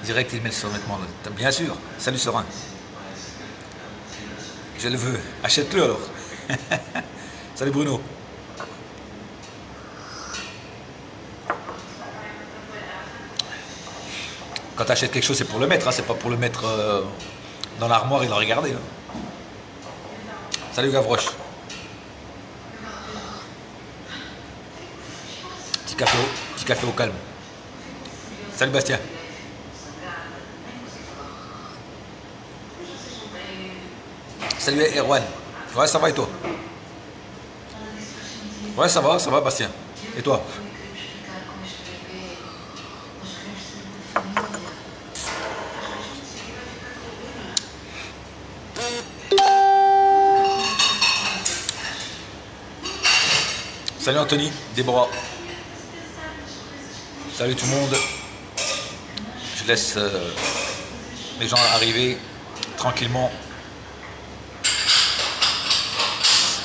Direct, il met le survêtement. Bien sûr. Salut Serein. Je le veux. Achète-le alors. Salut Bruno. Quand tu achètes quelque chose, c'est pour le mettre, hein, c'est pas pour le mettre dans l'armoire et le regarder. Hein. Salut Gavroche. Petit café au calme. Salut Bastien. Salut Erwan. Ouais, ça va et toi? Ouais, ça va Bastien. Et toi? Salut Anthony, Déborah. Salut tout le monde. Je laisse les gens arriver tranquillement.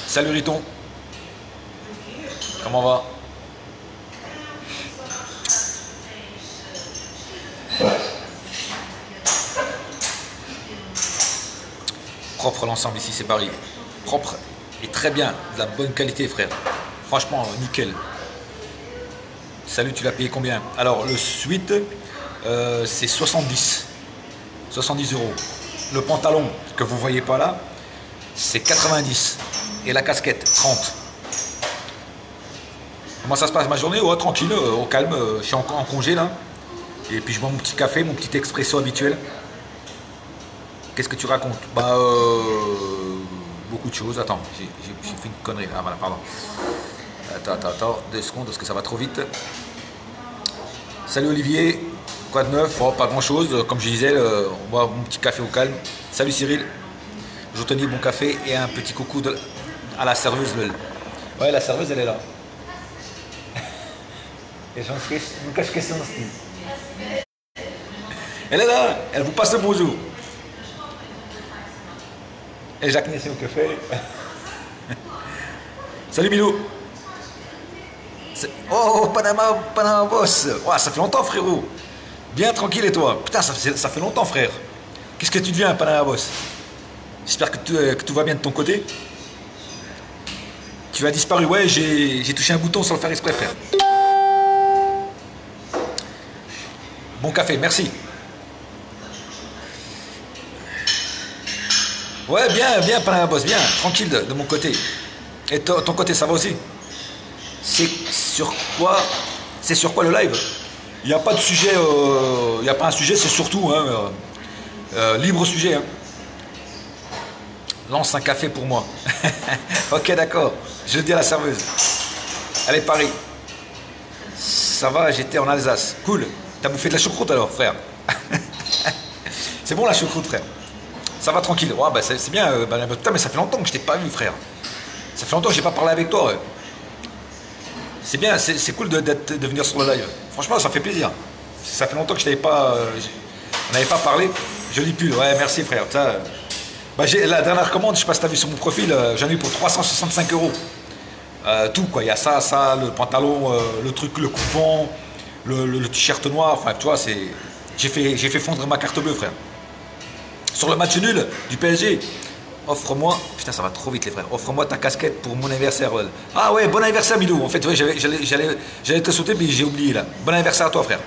Salut Riton. Comment va? Propre l'ensemble ici, c'est Paris. Propre et très bien, de la bonne qualité frère. Franchement, nickel. Salut, tu l'as payé combien? Alors, le suite, c'est 70. 70 euros. Le pantalon, que vous ne voyez pas là, c'est 90. Et la casquette, 30. Comment ça se passe ma journée? Ouais, tranquille, au calme. Je suis en congé là. Et puis je bois mon petit café, mon petit expresso habituel. Qu'est-ce que tu racontes? Bah, beaucoup de choses. Attends, j'ai fait une connerie. Ah voilà, pardon. Attends, 2 secondes parce que ça va trop vite. Salut Olivier, quoi de neuf? Oh, pas grand chose, comme je disais, on boit mon petit café au calme. Salut Cyril, je tenais bon café et un petit coucou à la serveuse. Ouais, la serveuse elle est là. Elle est là, elle vous passe le bonjour. Et Jacques Nessé au café. Salut Milou. Oh, Panama Boss. Oh, ça fait longtemps, frérot. Bien tranquille et toi? Putain, ça fait longtemps, frère. Qu'est-ce que tu deviens, Panama Boss? J'espère que tout va bien de ton côté. Tu as disparu. Ouais, j'ai touché un bouton sans le faire exprès, frère. Bon café, merci. Ouais, bien, Panama Boss, bien. Tranquille de mon côté. Et ton côté, ça va aussi? C'est sur quoi le live? Il n'y a pas de sujet, il n'y a pas un sujet, c'est surtout libre sujet. Hein. Lance un café pour moi. Ok, d'accord. Je le dis à la serveuse. Allez, Paris. Ça va, j'étais en Alsace. Cool. T'as bouffé de la choucroute alors, frère? C'est bon la choucroute, frère? Ça va tranquille. Ouais, bah, c'est bien. Putain, mais ça fait longtemps que je t'ai pas vu, frère. Ça fait longtemps que j'ai pas parlé avec toi. Ouais. C'est bien, c'est cool de venir sur le live. Franchement, ça fait plaisir. Ça fait longtemps que je t'avais pas, on n'avait pas parlé. Joli pull, ouais, merci frère. Ça, bah, la dernière commande, je sais pas si tu as vu sur mon profil, j'en ai eu pour 365 euros. Tout quoi, il y a ça, le pantalon, le truc, le coupon, le t-shirt noir. Enfin, tu vois, j'ai fait fondre ma carte bleue, frère. Sur le match nul du PSG. Offre-moi, putain ça va trop vite les frères, offre-moi ta casquette pour mon anniversaire. Ah ouais, bon anniversaire Milou, en fait ouais, j'allais te sauter mais j'ai oublié là. Bon anniversaire à toi frère.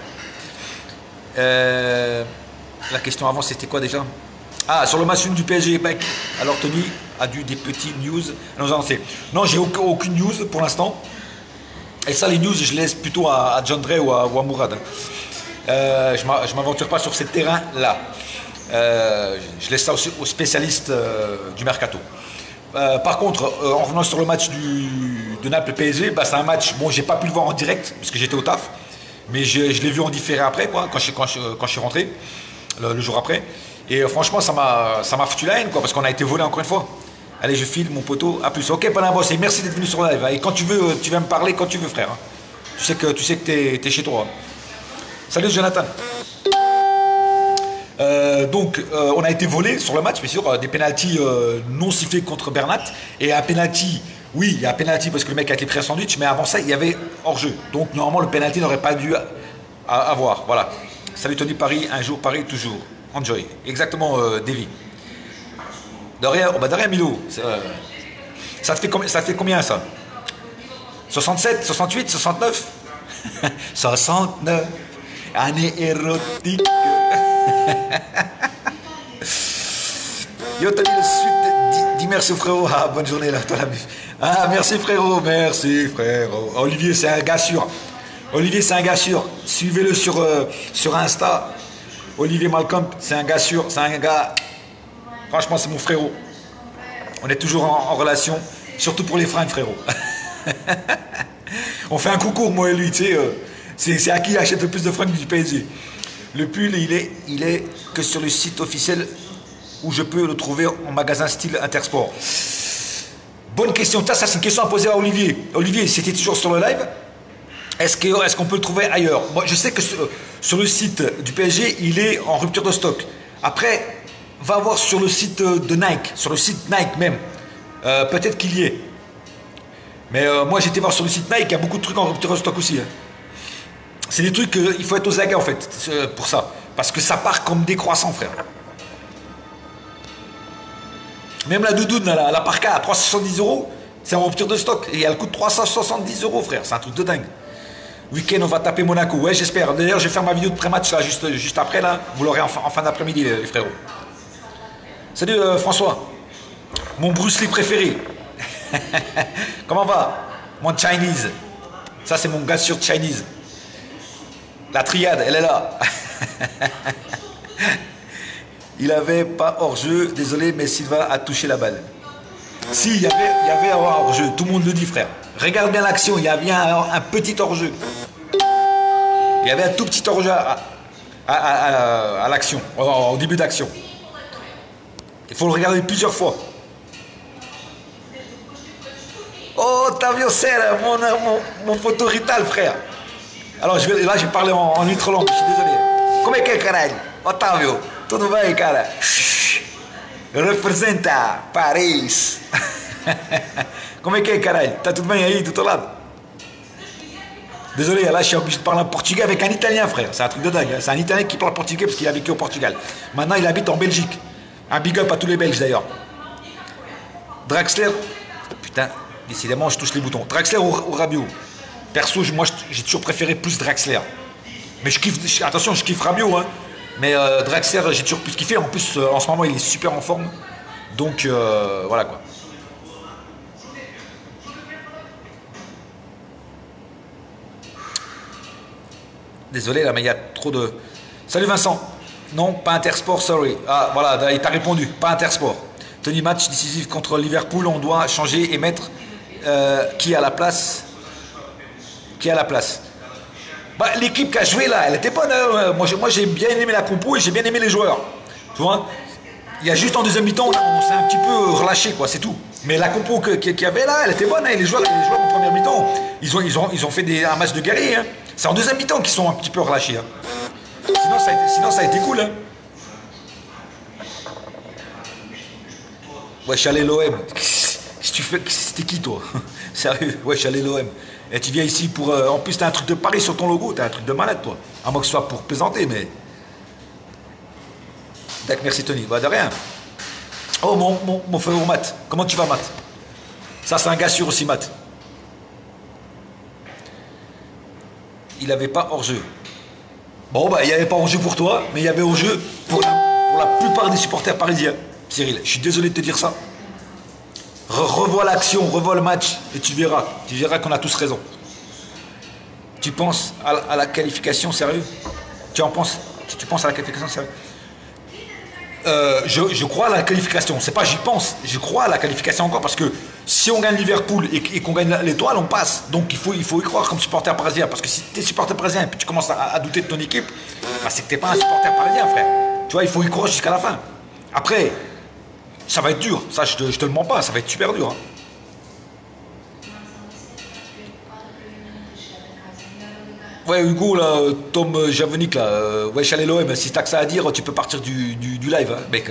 La question avant c'était quoi déjà? Ah, sur le match du PSG, mec. Alors Tony a dû des petits news. Non, j'ai aucune news pour l'instant. Et ça les news je laisse plutôt à John Dre ou à Mourad. Je m'aventure pas sur ces terrains là. Je laisse ça aux spécialistes du mercato. Par contre, en revenant sur le match de Naples-PSG, bah, c'est un match, bon, j'ai pas pu le voir en direct parce que j'étais au taf, mais je l'ai vu en différé après, quoi, quand je suis rentré, le jour après. Et franchement, ça m'a foutu la haine, quoi, parce qu'on a été volé encore une fois. Allez, je file mon poteau, à plus. Ok, Panama Boss, et merci d'être venu sur le live. Et quand tu veux, tu vas me parler quand tu veux, frère. Tu sais que t'es chez toi. Salut Jonathan. Donc on a été volé sur le match, bien sûr, des pénaltys non sifflés contre Bernat et un pénalty, oui, il y a un pénalty parce que le mec a été pris en sandwich, mais avant ça il y avait hors-jeu. Donc normalement le pénalty n'aurait pas dû avoir, voilà. Salut Tony Paris, un jour Paris, toujours. Enjoy. Exactement, Davy. De rien, oh, bah de rien, Milo. Ça te fait combien ça? 67, 68, 69 69. Année érotique. Yo, t'as dit le suite. Dis merci frérot. Ah, bonne journée là, toi la bif. Ah, merci frérot, merci frérot. Olivier, c'est un gars sûr. Olivier, c'est un gars sûr. Suivez-le sur Insta. Olivier Malcolm, c'est un gars sûr. C'est un gars. Franchement, c'est mon frérot. On est toujours en relation. Surtout pour les fringues, frérot. On fait un concours, moi et lui, tu sais. C'est à qui achète le plus de fringues du PSG. Le pull, il est que sur le site officiel où je peux le trouver en magasin style Intersport. Bonne question. Ça, c'est une question à poser à Olivier. Olivier, c'était toujours sur le live. Est-ce qu'on peut le trouver ailleurs? Moi, je sais que sur le site du PSG, il est en rupture de stock. Après, va voir sur le site de Nike, sur le site Nike même. Peut-être qu'il y est. Mais moi, j'étais voir sur le site Nike, il y a beaucoup de trucs en rupture de stock aussi. Hein. C'est des trucs qu'il faut être aux aguets en fait, pour ça. Parce que ça part comme décroissant, frère. Même la doudoune, la parka à 370 €, c'est en rupture de stock. Et elle coûte 370 €, frère. C'est un truc de dingue. Week-end, on va taper Monaco. Ouais, j'espère. D'ailleurs, je vais faire ma vidéo de pré-match là, juste après. Là. Vous l'aurez en fin d'après-midi, les frérots. Salut François. Mon Bruce Lee préféré. Comment va? Mon Chinese. Ça, c'est mon gars sur Chinese. La triade, elle est là. Il avait pas hors-jeu, désolé, mais Silva a touché la balle. Si, il y avait un hors-jeu, tout le monde le dit, frère. Regarde bien l'action, il y avait un petit hors-jeu. Il y avait un tout petit hors-jeu à l'action, au début d'action. Il faut le regarder plusieurs fois. Oh, Tavio Serra, mon photorital, frère. Alors, je vais parler en ultra-langue, je suis désolé. Como é que é, caralho? Otávio, tudo bem, cara? Representa Paris. Como é que é, caralho? Tá tudo bem aí, do teu lado? Désolé, là, je suis obligé de parler en portugais avec un Italien, frère. C'est un truc de dingue. Hein. C'est un Italien qui parle portugais parce qu'il a vécu au Portugal. Maintenant, il habite en Belgique. Un big up à tous les Belges, d'ailleurs. Draxler. Putain, décidément, je touche les boutons. Draxler ou Rabiot? Perso, moi, j'ai toujours préféré plus Draxler. Mais je kiffe, attention, je kiffe Rabiot, hein. Mais Draxler, j'ai toujours plus kiffé. En plus, en ce moment, il est super en forme. Donc, voilà quoi. Désolé, là, mais il y a trop de... Salut Vincent. Non, pas Intersport, sorry. Ah, voilà, il t'a répondu. Pas Intersport. Tony, match décisif contre Liverpool. On doit changer et mettre qui à la place. Qui à la place. Bah, l'équipe qui a joué là, elle était bonne. Hein. Moi j'ai bien aimé la compo et j'ai bien aimé les joueurs. Tu vois, il y a juste en deuxième mi-temps, on s'est un petit peu relâché, quoi, c'est tout. Mais la compo qu'il y avait là, elle était bonne. Hein. Les joueurs en première mi-temps, ils ont fait un match de guerrier. Hein. C'est en deuxième mi-temps qu'ils sont un petit peu relâchés. Hein. Sinon, ça a été cool. Hein. Ouais, je suis allé l'OM. C'était qui toi? Sérieux, ouais, je suis allé l'OM. Et tu viens ici pour... en plus, t'as un truc de Paris sur ton logo. T'as un truc de malade, toi. À moins que ce soit pour plaisanter, mais... D'accord, merci Tony. Bah, de rien. Oh, mon frère Matt. Comment tu vas, Matt? Ça, c'est un gars sûr aussi, Matt. Il n'avait pas hors-jeu. Bon, bah, il n'y avait pas hors-jeu pour toi, mais il y avait hors-jeu pour la plupart des supporters parisiens. Cyril, je suis désolé de te dire ça. Revois l'action, revois le match et tu verras qu'on a tous raison. Tu penses à la qualification, sérieux? Tu penses à la qualification, sérieux? Je crois à la qualification. C'est pas j'y pense, je crois à la qualification encore parce que si on gagne Liverpool et qu'on gagne l'étoile, on passe. Donc il faut y croire comme supporter parisien. Parce que si tu es supporter parisien et puis tu commences à douter de ton équipe, bah c'est que tu n'es pas un supporter parisien, frère. Tu vois, il faut y croire jusqu'à la fin. Après, ça va être dur, ça je te le mens pas, ça va être super dur. Hein. Ouais, Hugo, là, Tom Javonic, là, ouais, Chalet l'OM, si t'as que ça à dire, tu peux partir du live, hein, mec.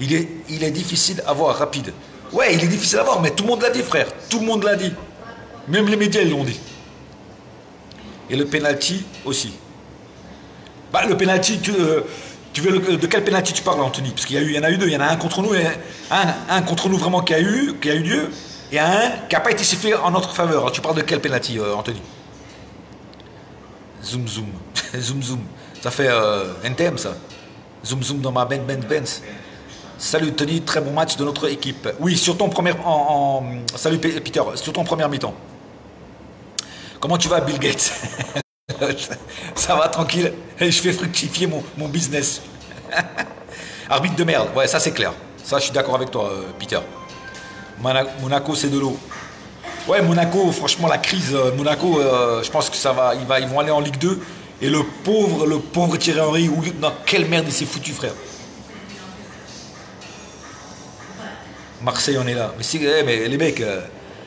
Il est difficile à voir, rapide. Ouais, il est difficile à voir, mais tout le monde l'a dit, frère. Tout le monde l'a dit. Même les médias, ils l'ont dit. Et le penalty aussi. Bah, le penalty, tu veux de quel penalty tu parles, Anthony? Parce qu'il y en a eu deux. Il y en a un contre nous, et un contre nous vraiment qui a eu lieu, et un qui n'a pas été sifflé en notre faveur. Alors, tu parles de quel penalty, Anthony? Zoom zoom. Zoom zoom. Ça fait NTM ça. Zoom zoom dans ma Benz. Salut Tony, très bon match de notre équipe. Oui, sur ton premier salut Peter, sur ton première mi-temps. Comment tu vas, Bill Gates? Ça va tranquille. Je fais fructifier mon business. Arbitre de merde. Ouais, ça c'est clair. Ça, je suis d'accord avec toi, Peter. Monaco, c'est de l'eau. Ouais, Monaco, franchement, la crise. Monaco, je pense que ça va. Ils vont aller en Ligue 2. Et le pauvre Thierry Henry, dans quelle merde il s'est foutu, frère. Marseille, on est là. Mais les mecs,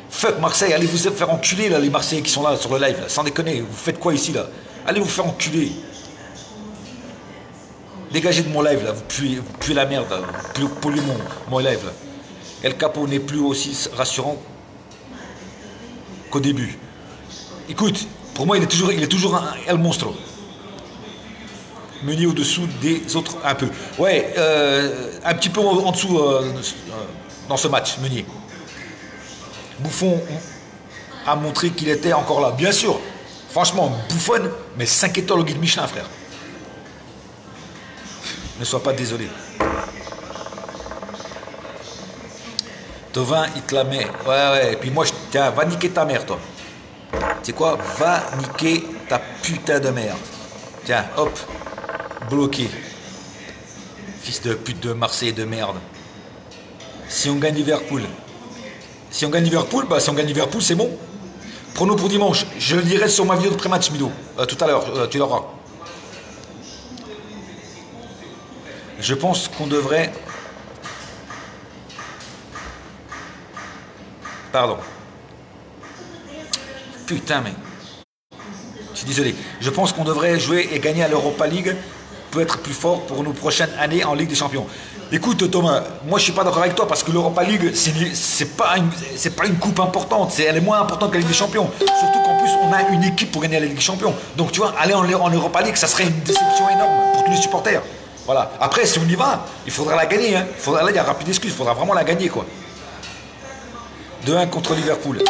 fuck Marseille, allez vous faire enculer, là, les Marseillais qui sont là sur le live, là. Sans déconner, vous faites quoi ici, là? Allez vous faire enculer. Dégagez de mon live, là, vous puez la merde, là. Vous polluez mon live, là. El Capo n'est plus aussi rassurant qu'au début. Écoute, pour moi, il est toujours un El Monstro. Meunier au-dessous des autres, un peu. Ouais, un petit peu en dessous dans ce match, Meunier. Buffon a montré qu'il était encore là. Bien sûr, franchement, Buffon, mais 5 étoiles au guide Michelin, frère. Ne sois pas désolé. Tovin, il te la met. Ouais, et puis moi, tiens, va niquer ta mère, toi. Tu sais quoi? Va niquer ta putain de mère. Tiens, hop, bloqué. Fils de pute de Marseille de merde. Si on gagne Liverpool, si on gagne Liverpool, c'est bon. Prono pour dimanche. Je le dirai sur ma vidéo de pré-match, Mido. Tout à l'heure, tu l'auras. Je pense qu'on devrait... Pardon. Putain, mais... Je suis désolé. Je pense qu'on devrait jouer et gagner à l'Europa League pour être plus fort pour nos prochaines années en Ligue des Champions. Écoute Thomas, moi je suis pas d'accord avec toi parce que l'Europa League c'est pas une coupe importante, elle est moins importante que la Ligue des Champions. Surtout qu'en plus on a une équipe pour gagner la Ligue des Champions. Donc tu vois, aller en Europa League, ça serait une déception énorme pour tous les supporters. Voilà. Après si on y va, il faudra la gagner. Hein. Là il y a rapide excuse, il faudra vraiment la gagner quoi. 2-1 contre Liverpool.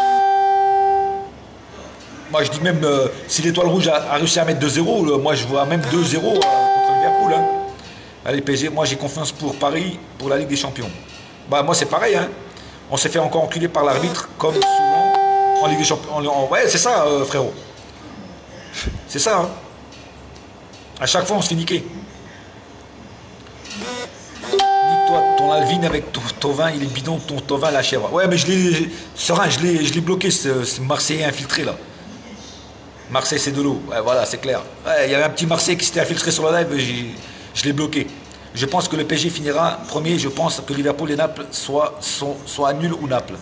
Moi je dis même si l'Étoile Rouge a réussi à mettre 2-0, moi je vois même 2-0 contre Liverpool. Hein. Allez PSG, moi j'ai confiance pour Paris, pour la Ligue des Champions. Bah moi c'est pareil, hein. On s'est fait encore enculer par l'arbitre, comme souvent en Ligue des Champions. Ouais c'est ça frérot. C'est ça, hein. À chaque fois on se fait niquer. Nique-toi, ton Alvin avec ton vin, il est bidon, ton vin la chèvre. Ouais mais je l'ai bloqué ce Marseillais infiltré là. Marseille c'est de l'eau, ouais voilà c'est clair. Ouais, il y avait un petit Marseillais qui s'était infiltré sur le live, je l'ai bloqué. Je pense que le PSG finira premier. Je pense que Liverpool et Naples soient nuls ou Naples.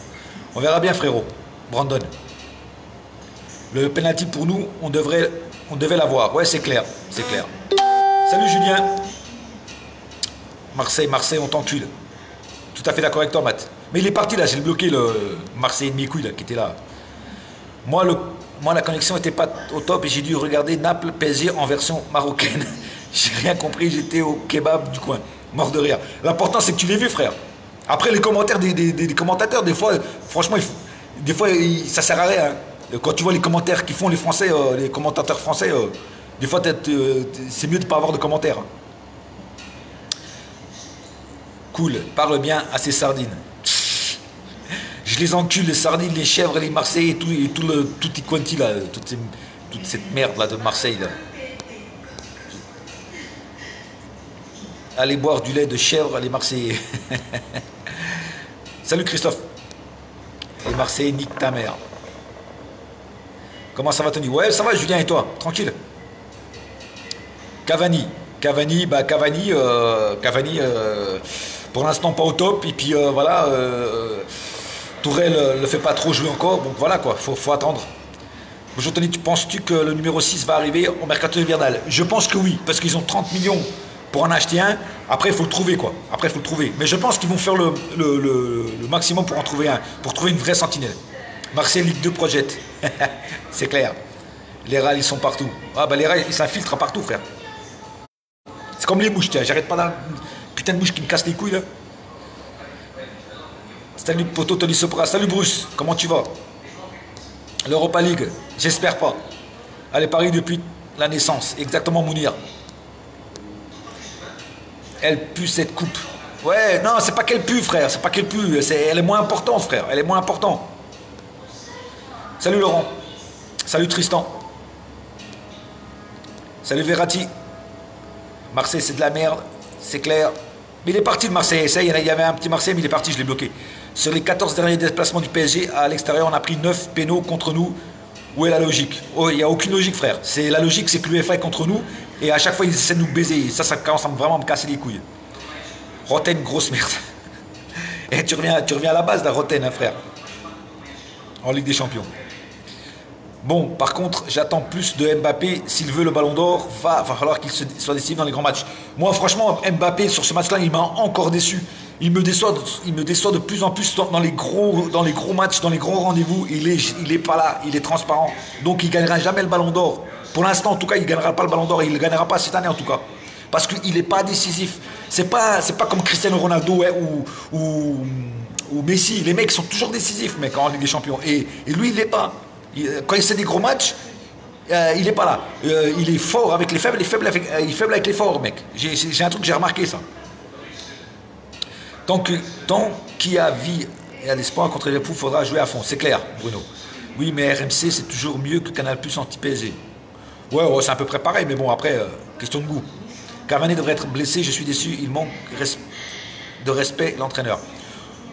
On verra bien, frérot. Brandon. Le penalty pour nous, on devait l'avoir. Ouais, c'est clair. C'est clair. Salut Julien. Marseille, on t'encule. Tout à fait d'accord avec toi, Matt. Mais il est parti là. J'ai bloqué le Marseille de mes couilles là, qui était là. Moi, la connexion n'était pas au top et j'ai dû regarder Naples PSG en version marocaine. J'ai rien compris, j'étais au kebab du coin, mort de rire. L'important c'est que tu l'aies vu, frère. Après les commentaires des commentateurs, des fois, franchement, ça sert à rien. Hein. Quand tu vois les commentaires qu'ils font les Français, les commentateurs français, des fois c'est mieux de ne pas avoir de commentaires. Cool, parle bien à ces sardines. Je les encule, les sardines, les chèvres, les Marseillais et tout les quanti là, toute cette merde là de Marseille là. Allez boire du lait de chèvre, les Marseillais. Salut Christophe. Les Marseillais niquent ta mère. Comment ça va Tony? Ouais, ça va Julien et toi? Tranquille. Cavani, pour l'instant pas au top. Et puis voilà, Tourelle le fait pas trop jouer encore. Donc voilà quoi, faut attendre. Bonjour Tony, penses-tu que le numéro 6 va arriver au mercato hivernal? Je pense que oui, parce qu'ils ont 30 millions pour en acheter un. Après il faut le trouver quoi. Mais je pense qu'ils vont faire le maximum pour en trouver un, pour trouver une vraie sentinelle. Marseille Ligue 2 projette. C'est clair. Les râles ils sont partout. Ah bah les râles ils s'infiltrent partout frère. C'est comme les mouches, tiens. J'arrête pas d'un putain de mouche qui me casse les couilles, là. Salut, poteau Tony Sopra. Salut, Bruce. Comment tu vas? L'Europa League. J'espère pas. Allez, Paris depuis la naissance. Exactement, Mounir. Elle pue cette coupe. Ouais, non, c'est pas qu'elle pue, frère. C'est pas qu'elle pue. Elle est moins importante, frère. Elle est moins importante. Salut, Laurent. Salut, Tristan. Salut, Verratti. Marseille, c'est de la merde. C'est clair. Mais il est parti, le Marseille. Ça, il y avait un petit Marseille, mais il est parti, je l'ai bloqué. Sur les 14 derniers déplacements du PSG, à l'extérieur, on a pris 9 pénaux contre nous. Où est la logique? Oh, il n'y a aucune logique, frère. La logique, c'est que l'UEFA est contre nous. Et à chaque fois, ils essaient de nous baiser. Ça commence à vraiment me casser les couilles. Roten, grosse merde. Et tu reviens à la base, la Roten, hein, frère. En Ligue des Champions. Bon, par contre, j'attends plus de Mbappé. S'il veut le Ballon d'Or, va falloir qu'il soit décisif dans les grands matchs. Moi, franchement, Mbappé, sur ce match-là, il m'a encore déçu. Il me déçoit de plus en plus dans les gros matchs, dans les gros rendez-vous. Il est pas là, il est transparent. Donc, il ne gagnera jamais le Ballon d'Or. Pour l'instant, en tout cas, il ne gagnera pas le Ballon d'Or. Il ne le gagnera pas cette année, en tout cas. Parce qu'il n'est pas décisif. C'est pas comme Cristiano Ronaldo, ouais, ou Messi. Les mecs sont toujours décisifs, mec, en Ligue des Champions. Et lui, il l'est pas. Quand il fait des gros matchs, il n'est pas là. Il est fort avec les faibles, il est faible avec les forts, mec. J'ai un truc, j'ai remarqué ça. Tant qu'il y a vie et à l'espoir contre les fous, il faudra jouer à fond. C'est clair, Bruno. Oui, mais RMC, c'est toujours mieux que Canal Plus anti-PSG. Ouais, c'est à peu près pareil, mais bon, après, question de goût. Cavani devrait être blessé, je suis déçu. Il manque de respect, l'entraîneur.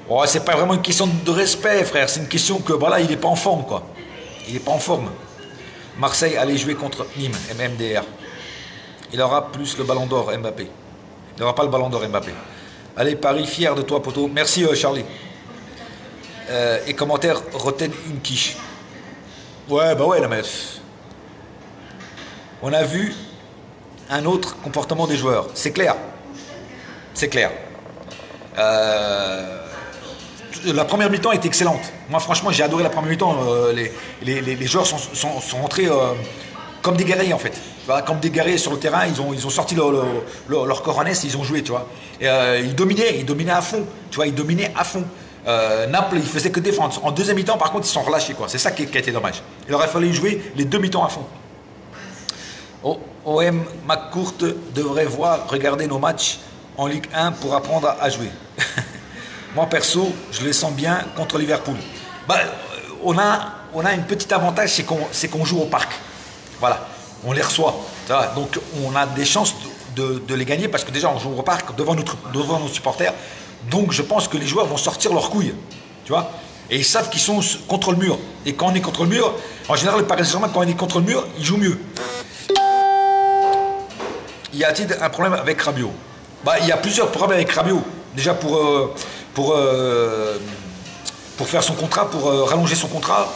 Oh, c'est pas vraiment une question de respect, frère. C'est une question que, voilà, il n'est pas en forme, quoi. Il n'est pas en forme. Marseille allait jouer contre Nîmes, MMDR. Il aura plus le ballon d'or, Mbappé. Il n'aura pas le ballon d'or, Mbappé. Allez, Paris, fier de toi, poteau. Merci, Charlie. Et commentaire, Roten une quiche. Ouais, bah ouais, non, mais... On a vu un autre comportement des joueurs. C'est clair. C'est clair. La première mi-temps est excellente. Moi, franchement, j'ai adoré la première mi-temps. Les joueurs sont rentrés comme des guerriers, en fait. Voilà, comme des guerriers sur le terrain. Ils ont sorti leur coronesse et ils ont joué, tu vois. Et, ils dominaient à fond. Tu vois, ils dominaient à fond. Naples, ils faisaient que défendre. En deuxième mi-temps, par contre, ils sont relâchés, quoi. C'est ça qui a été dommage. Il aurait fallu jouer les deux mi-temps à fond. OM McCourt devrait regarder nos matchs en Ligue 1 pour apprendre à jouer. Moi, perso, je les sens bien contre Liverpool. Bah, on a un petit avantage, c'est qu'on joue au parc. Voilà, on les reçoit. Donc, on a des chances de les gagner parce que déjà, on joue au parc devant nos supporters. Donc, je pense que les joueurs vont sortir leurs couilles. Tu vois? Et ils savent qu'ils sont contre le mur. Et quand on est contre le mur, en général, le Paris Saint-Germain, quand on est contre le mur, il joue mieux. Y a-t-il un problème avec Rabiot? Bah, il y a plusieurs problèmes avec Rabiot. Déjà pour faire son contrat, pour rallonger son contrat.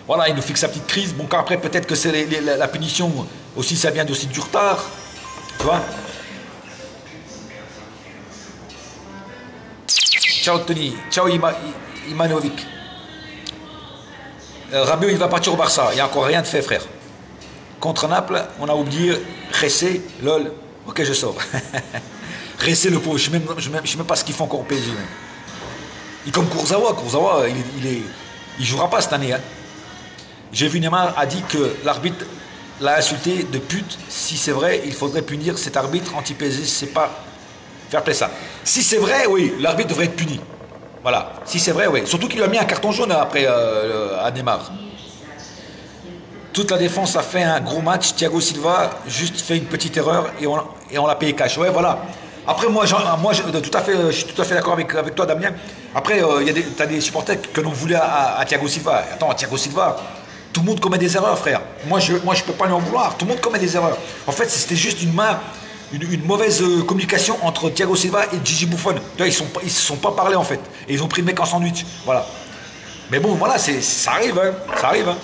Voilà, il nous fixe sa petite crise. Bon, après, peut-être que c'est la punition aussi, ça vient aussi du retard. Tu vois? Ciao Tony, ciao Imanovic. Rabiot, il va partir au Barça. Il n'y a encore rien de fait, frère. Contre Naples, on a oublié Ressé, lol. Ok, je sors. Ressé, le pauvre, je ne sais même pas ce qu'il fait encore au PSG. Même. Et comme Kurzawa, il jouera pas cette année. Hein. J'ai vu Neymar a dit que l'arbitre l'a insulté de pute. Si c'est vrai, il faudrait punir cet arbitre anti-PSG. C'est pas faire play ça. Si c'est vrai, oui, l'arbitre devrait être puni. Voilà. Si c'est vrai, oui. Surtout qu'il lui a mis un carton jaune après à Neymar. Toute la défense a fait un gros match. Thiago Silva juste fait une petite erreur et on l'a payé cash. Ouais, voilà. Après, je suis tout à fait d'accord avec toi, Damien. Après, tu as des supporters que l'on voulait à Thiago Silva. Attends, Thiago Silva, tout le monde commet des erreurs, frère. Moi, je peux pas lui en vouloir. Tout le monde commet des erreurs. En fait, c'était juste une mauvaise communication entre Thiago Silva et Gigi Buffon. Ils se sont pas parlé, en fait. Et ils ont pris le mec en sandwich. Voilà. Mais bon, voilà, ça arrive. Hein. Ça arrive. Hein.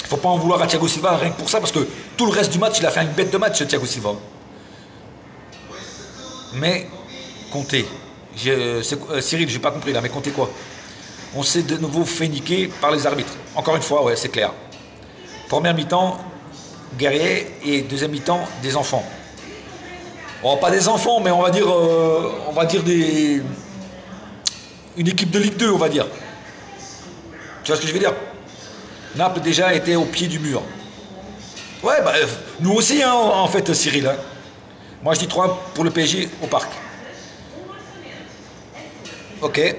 Faut pas en vouloir à Thiago Silva rien que pour ça, parce que tout le reste du match, il a fait une bête de match, Thiago Silva. Mais, comptez. Cyril, j'ai pas compris là, mais comptez quoi? On s'est de nouveau fait niquer par les arbitres. Encore une fois, ouais, c'est clair. Première mi-temps, guerriers et deuxième mi-temps des enfants. Bon, pas des enfants, mais on va dire une équipe de Ligue 2, on va dire. Tu vois ce que je veux dire? Naples déjà était au pied du mur. Ouais, bah, nous aussi, hein, en fait, Cyril. Hein. Moi, je dis 3 pour le PSG au parc. Ok.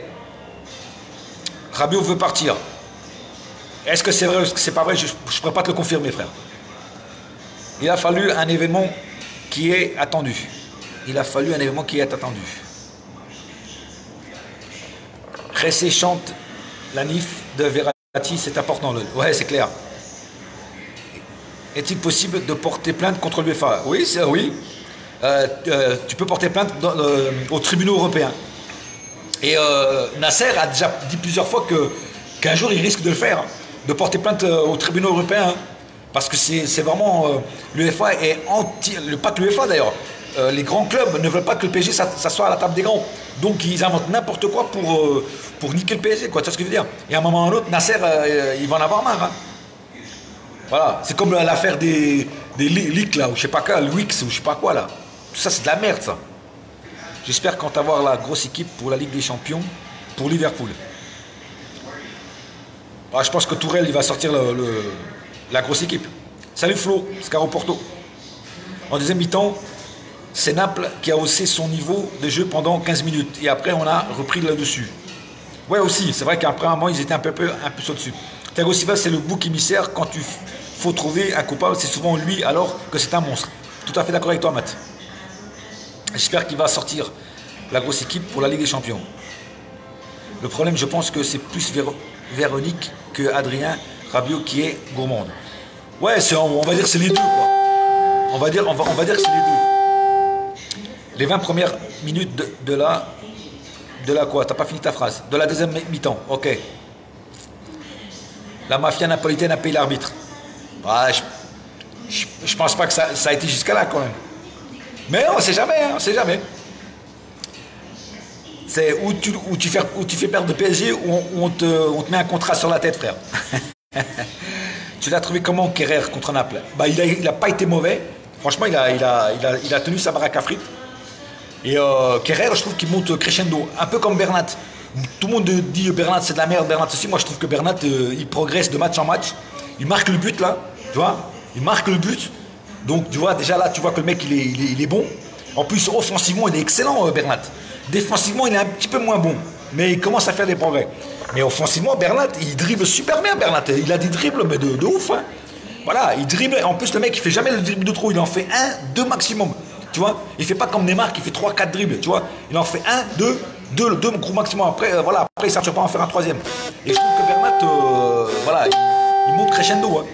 Rabiot veut partir. Est-ce que c'est vrai ou est-ce que c'est pas vrai? Je ne pourrais pas te le confirmer, frère. Il a fallu un événement qui est attendu. Il a fallu un événement qui est attendu. Ressé chante la nif de Verratti, c'est important. Ouais, c'est clair. Est-il possible de porter plainte contre l'UEFA? Oui, oui. Tu peux porter plainte aux tribunaux européens. Et Nasser a déjà dit plusieurs fois qu'un jour il risque de le faire, de porter plainte aux tribunaux européens. Hein, parce que c'est vraiment. L'UEFA est anti. Pas que l'UEFA d'ailleurs. Les grands clubs ne veulent pas que le PSG s'assoie à la table des grands. Donc ils inventent n'importe quoi pour niquer le PSG. Quoi. Tu vois ce que je veux dire? Et à un moment ou à un autre, Nasser, il va en avoir marre. Hein. Voilà. C'est comme l'affaire des leaks là, ou je sais pas quoi, le Wix, ou je sais pas quoi là. Tout ça, c'est de la merde ça. J'espère qu'on va avoir la grosse équipe pour la Ligue des Champions, pour Liverpool. Ah, je pense que Tourelle, il va sortir la grosse équipe. Salut Flo, Scaro Porto. En deuxième mi-temps, c'est Naples qui a haussé son niveau de jeu pendant 15 minutes. Et après, on a repris le dessus. Ouais, aussi, c'est vrai qu'après un moment, ils étaient un peu au-dessus. Thiago Silva, c'est le bouc émissaire. Quand il faut trouver un coupable, c'est souvent lui, alors que c'est un monstre. Tout à fait d'accord avec toi, Matt. J'espère qu'il va sortir la grosse équipe pour la Ligue des Champions. Le problème, je pense que c'est plus Véronique que Adrien Rabiot qui est gourmande. Ouais, on va dire que c'est les deux, quoi. On va dire que c'est les deux. Les 20 premières minutes de la quoi? T'as pas fini ta phrase. De la deuxième mi-temps, ok. La mafia napolitaine a payé l'arbitre. Ah, je pense pas que ça a été jusqu'à là, quand même. Mais on sait jamais, hein, on sait jamais. C'est où tu fais perdre de PSG, ou on te met un contrat sur la tête, frère. Tu l'as trouvé comment, Kerrer contre Naples? Bah, il a pas été mauvais. Franchement, il a tenu sa baraque à frites. Et Kerrer, je trouve qu'il monte crescendo, un peu comme Bernat. Tout le monde dit Bernat c'est de la merde, Bernat ceci. Moi, je trouve que Bernat, il progresse de match en match. Il marque le but là, tu vois. Il marque le but. Donc, tu vois, déjà là, tu vois que le mec, il est bon. En plus, offensivement, il est excellent, Bernat. Défensivement, il est un petit peu moins bon. Mais il commence à faire des progrès. Mais offensivement, Bernat, il dribble super bien, Bernat. Il a des dribbles, mais de ouf. Hein. Voilà, il dribble. En plus, le mec, il fait jamais le dribble de trop. Il en fait 1, 2 maximum. Tu vois, il fait pas comme Neymar qui fait 3, 4 dribbles. Tu vois, il en fait 1, 2 gros maximum. Après, voilà, après, il ne s'arrête pas à en faire un troisième. Et je trouve que Bernat, voilà, il monte crescendo. Hein.